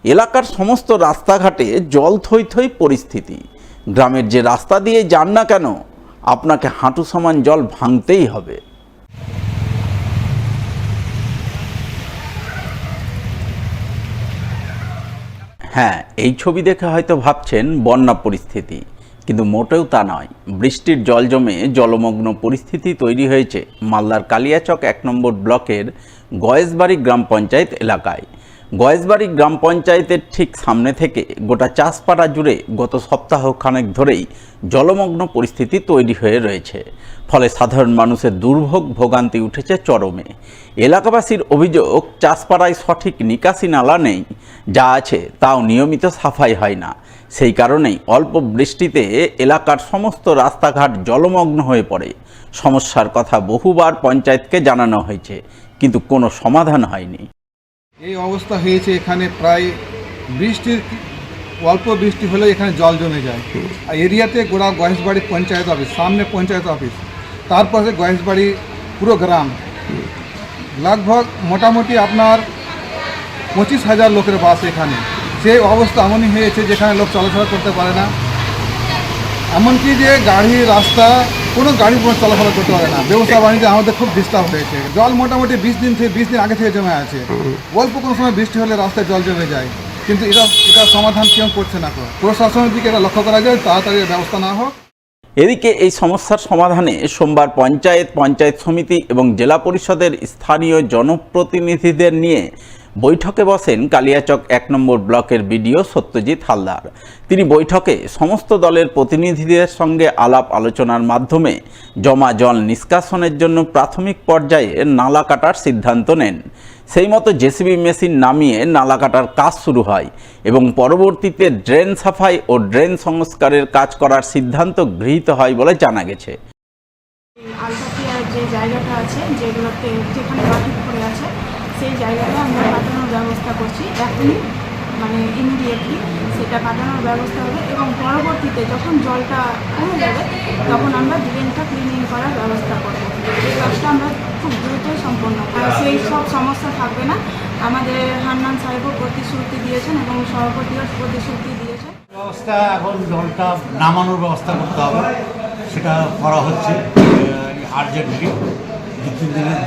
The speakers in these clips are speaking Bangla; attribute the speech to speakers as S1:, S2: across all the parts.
S1: এলাকার সমস্ত রাস্তাঘাটে জল থই থই পরিস্থিতি। গ্রামের যে রাস্তা দিয়ে যান না কেন আপনাকে হাঁটু সমান জল ভাঙতেই হবে। হ্যাঁ, এই ছবি দেখে হয়তো ভাবছেন বন্যা পরিস্থিতি, কিন্তু মোটেও তা নয়। বৃষ্টির জল জমে জলমগ্ন পরিস্থিতি তৈরি হয়েছে মালদার কালিয়াচক ১ নম্বর ব্লকের গয়েশবাড়ি গ্রাম পঞ্চায়েত এলাকায়। গয়েশবাড়ি গ্রাম পঞ্চায়েতের ঠিক সামনে থেকে গোটা চাষপাড়া জুড়ে গত সপ্তাহখানেক ধরেই জলমগ্ন পরিস্থিতি তৈরি হয়ে রয়েছে। ফলে সাধারণ মানুষের দুর্ভোগ ভোগান্তি উঠেছে চরমে। এলাকাবাসীর অভিযোগ, চাষপাড়ায় সঠিক নিকাশি নালা নেই, যা আছে তাও নিয়মিত সাফাই হয় না। সেই কারণেই অল্প বৃষ্টিতে এলাকার সমস্ত রাস্তাঘাট জলমগ্ন হয়ে পড়ে। সমস্যার কথা বহুবার পঞ্চায়েতকে জানানো হয়েছে, কিন্তু কোনো সমাধান হয়নি।
S2: এই অবস্থা হয়েছে এখানে, প্রায় অল্প বৃষ্টি হলে এখানে জল জমে যায়। আর এরিয়াতে গোড়া গয়েশবাড়ি পঞ্চায়েত অফিস, সামনে পঞ্চায়েত অফিস, তারপরে গয়েশবাড়ি পুরো গ্রাম, লগভগ মোটামুটি আপনার ২৫,০০০ লোকের বাস এখানে। সেই অবস্থা এমনই হয়েছে যেখানে লোক চলাফেরা করতে পারে না, এমনকি যে গাড়ি রাস্তা কোনো গাড়ি চলাফেরা করতে পারে না। ব্যবসা বাণিজ্য আমাদের খুব ডিস্টার্ব হয়েছে। জল মোটামুটি ২০ দিন আগে থেকে জমে আছে। অল্প কোনো সময় বৃষ্টি হলে রাস্তায় জল জমে যায়, কিন্তু এটা সমাধান কেউ করছে না। প্রশাসনের দিকে এটা লক্ষ্য করা যায়, তাড়াতাড়ি ব্যবস্থা না হোক।
S1: এদিকে এই সমস্যার সমাধানে সোমবার পঞ্চায়েত সমিতি এবং জেলা পরিষদের স্থানীয় জনপ্রতিনিধিদের নিয়ে বৈঠকে বসেন কালিয়াচক ১ নম্বর ব্লকের বিডিও সত্যজিৎ হালদার। তিনি বৈঠকে সমস্ত দলের প্রতিনিধিদের সঙ্গে আলাপ আলোচনার মাধ্যমে জমা জল নিষ্কাশনের জন্য প্রাথমিক পর্যায়ে নালা কাটার সিদ্ধান্ত নেন। সেই মতো জেসিবি মেশিন নামিয়ে নালা কাটার কাজ শুরু হয় এবং পরবর্তীতে ড্রেন সাফাই ও ড্রেন সংস্কারের কাজ করার সিদ্ধান্ত গৃহীত হয় বলে জানা গেছে।
S3: আলতাপিয়ার যে জায়গাটা আছে, যেগুলোতে যেখানে মাটি পড়ে আছে, সেই জায়গাটা আমরা কাটানোর ব্যবস্থা করছি। এখনই ইমিডিয়েটলি সেটা কাটানোর ব্যবস্থা হবে এবং পরবর্তীতে যখন জলটা কমে যাবে তখন আমরা ড্রেনটা ক্লিনিং করার ব্যবস্থা করব। এই কাজটা আমরা খুব দ্রুতই সম্পন্ন করব। সেই সব সমস্যা থাকবে না। আমাদের হান্নান সাহেবও প্রতিশ্রুতি দিয়েছেন এবং সভাপতিও প্রতিশ্রুতি দিয়েছেন।
S4: ব্যবস্থা এখন জলটা নামানোর ব্যবস্থা করতে হবে, সেটা করা হচ্ছে আর্জেন্টলি। ২-৩ দিনের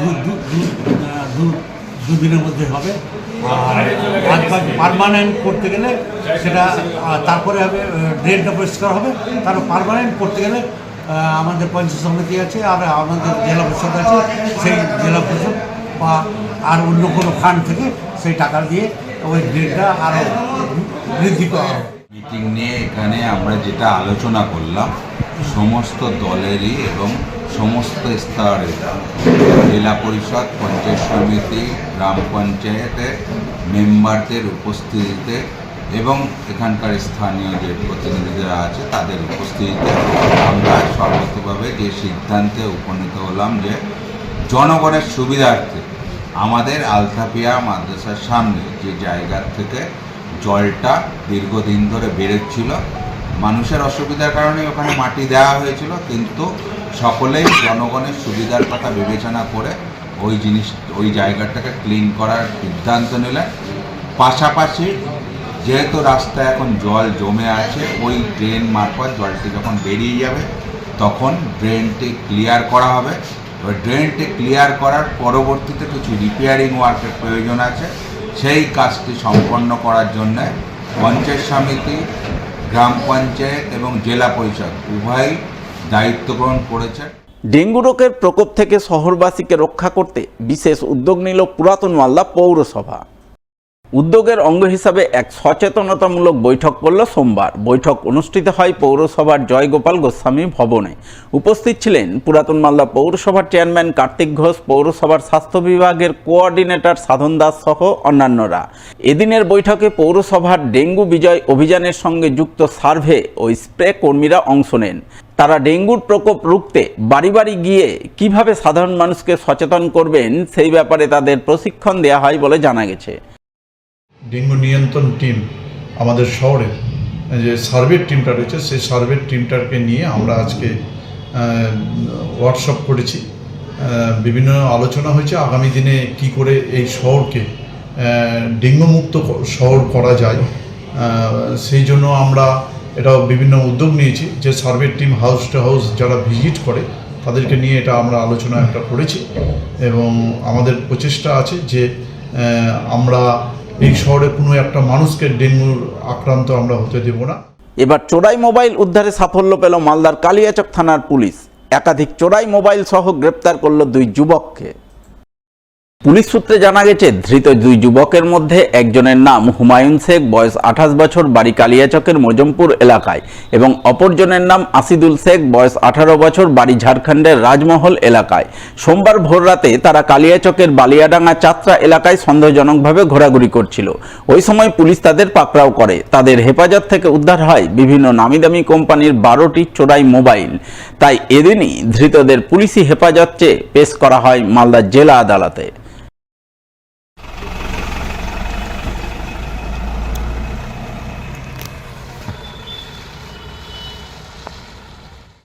S4: দুদিনের মধ্যে হবে। আর পার্মানেন্ট করতে গেলে সেটা তারপরে হবে, ড্রেনটা পরিষ্কার হবে। তারপর পার্মানেন্ট করতে গেলে আমাদের পঞ্চায়েত সমিতি আছে আর আমাদের জেলা পরিষদ আছে, সেই জেলা পরিষদ বা আর অন্য কোনো ফান্ড থেকে সেই টাকা দিয়ে ওই ড্রেনটা আরও বৃদ্ধি করা হবে।
S5: মিটিং নিয়ে এখানে আমরা যেটা আলোচনা করলাম, সমস্ত দলেরই এবং সমস্ত স্তরের জেলা পরিষদ, পঞ্চায়েত সমিতি, গ্রাম পঞ্চায়েতের মেম্বারদের উপস্থিতিতে এবং এখানকার স্থানীয় যে প্রতিনিধিরা আছে তাদের উপস্থিতিতে আমরা সর্বতভাবে যে সিদ্ধান্তে উপনীত হলাম যে জনগণের সুবিধার্থে আমাদের আলতাপিয়া মাদ্রাসার সামনে যে জায়গার থেকে জলটা দীর্ঘদিন ধরে বেরোচ্ছিল, মানুষের অসুবিধার কারণে ওখানে মাটি দেওয়া হয়েছিল, কিন্তু সকলেই জনগণের সুবিধার কথা বিবেচনা করে ওই জায়গাটাকে ক্লিন করার সিদ্ধান্ত নিলেন। পাশাপাশি যেহেতু রাস্তায় এখন জল জমে আছে, ওই ড্রেন মারফত জলটি যখন বেরিয়ে যাবে তখন ড্রেনটি ক্লিয়ার করা হবে। ওই ড্রেনটি ক্লিয়ার করার পরবর্তীতে কিছু রিপেয়ারিং ওয়ার্কের প্রয়োজন আছে। সেই কাজটি সম্পন্ন করার জন্য পঞ্চায়েত সমিতি, গ্রাম পঞ্চায়েত এবং জেলা পরিষদ উভয়ই দায়িত্ব গ্রহণ করেছেন।
S1: ডেঙ্গু রোগের প্রকোপ থেকে শহরবাসীকে রক্ষা করতে বিশেষ উদ্যোগ নিল পুরাতন মালদা পৌরসভা। উদ্যোগের অঙ্গ হিসাবে এক সচেতনতামূলক বৈঠক করল সোমবার। বৈঠক অনুষ্ঠিত হয় পৌরসভার জয়গোপাল গোস্বামী ভবনে। উপস্থিত ছিলেন পুরাতন মালদা পৌরসভার চেয়ারম্যান কার্তিক ঘোষ, পৌরসভার স্বাস্থ্য বিভাগের কোঅর্ডিনেটর সাধন দাস সহ অন্যান্যরা। এদিনের বৈঠকে পৌরসভার ডেঙ্গু বিজয় অভিযানের সঙ্গে যুক্ত সার্ভে ও স্প্রে কর্মীরা অংশ নেন। তারা ডেঙ্গুর প্রকোপ রুখতে বাড়ি বাড়ি গিয়ে কিভাবে সাধারণ মানুষকে সচেতন করবেন সেই ব্যাপারে তাদের প্রশিক্ষণ দেওয়া হয় বলে জানা গেছে।
S6: ডেঙ্গু নিয়ন্ত্রণ টিম আমাদের শহরের যে সার্ভে টিমটা রয়েছে, সেই সার্ভে টিমটাকে নিয়ে আমরা আজকে ওয়ার্কশপ করেছি। বিভিন্ন আলোচনা হয়েছে আগামী দিনে কি করে এই শহরকে ডেঙ্গু মুক্ত শহর করা যায়। সেই জন্য আমরা এটা বিভিন্ন উদ্যোগ নিয়েছি যে survey team house to house যারা ভিজিট করে তাদেরকে নিয়ে এটা আমরা আলোচনা একটা করেছি এবং আমাদের প্রচেষ্টা আছে যে আমরা এই শহরে কোনো একটা মানুষকে ডেঙ্গুর আক্রান্ত আমরা হতে দেব না।
S1: এবার চোরাই মোবাইল উদ্ধারে সাফল্য পেল মালদার কালিয়াচক থানার পুলিশ। একাধিক চোরাই মোবাইল সহ গ্রেপ্তার করল 2 যুবককে। পুলিশ সূত্রে জানা গেছে, ধৃত 2 যুবকের মধ্যে একজনের নাম হুমায়ুন শেখ, বয়স 28 বছর, বাড়ি কালিয়াচকের মজমপুর এলাকায়, এবং অপরজনের নাম আসিদুল শেখ, বয়স 18 বছর, বাড়ি ঝাড়খণ্ডের রাজমহল এলাকায়। সোমবার ভোররাতে তারা কালিয়াচকের বালিয়াডাঙ্গা চাত্রা এলাকায় সন্দেহজনকভাবে ঘোরাঘুরি করছিল। ওই সময় পুলিশ তাদের পাকড়াও করে। তাদের হেফাজত থেকে উদ্ধার হয় বিভিন্ন নামিদামি কোম্পানির 12টি চোরাই মোবাইল। তাই এদিনই ধৃতদের পুলিশি হেফাজত চেয়ে পেশ করা হয় মালদা জেলা আদালতে।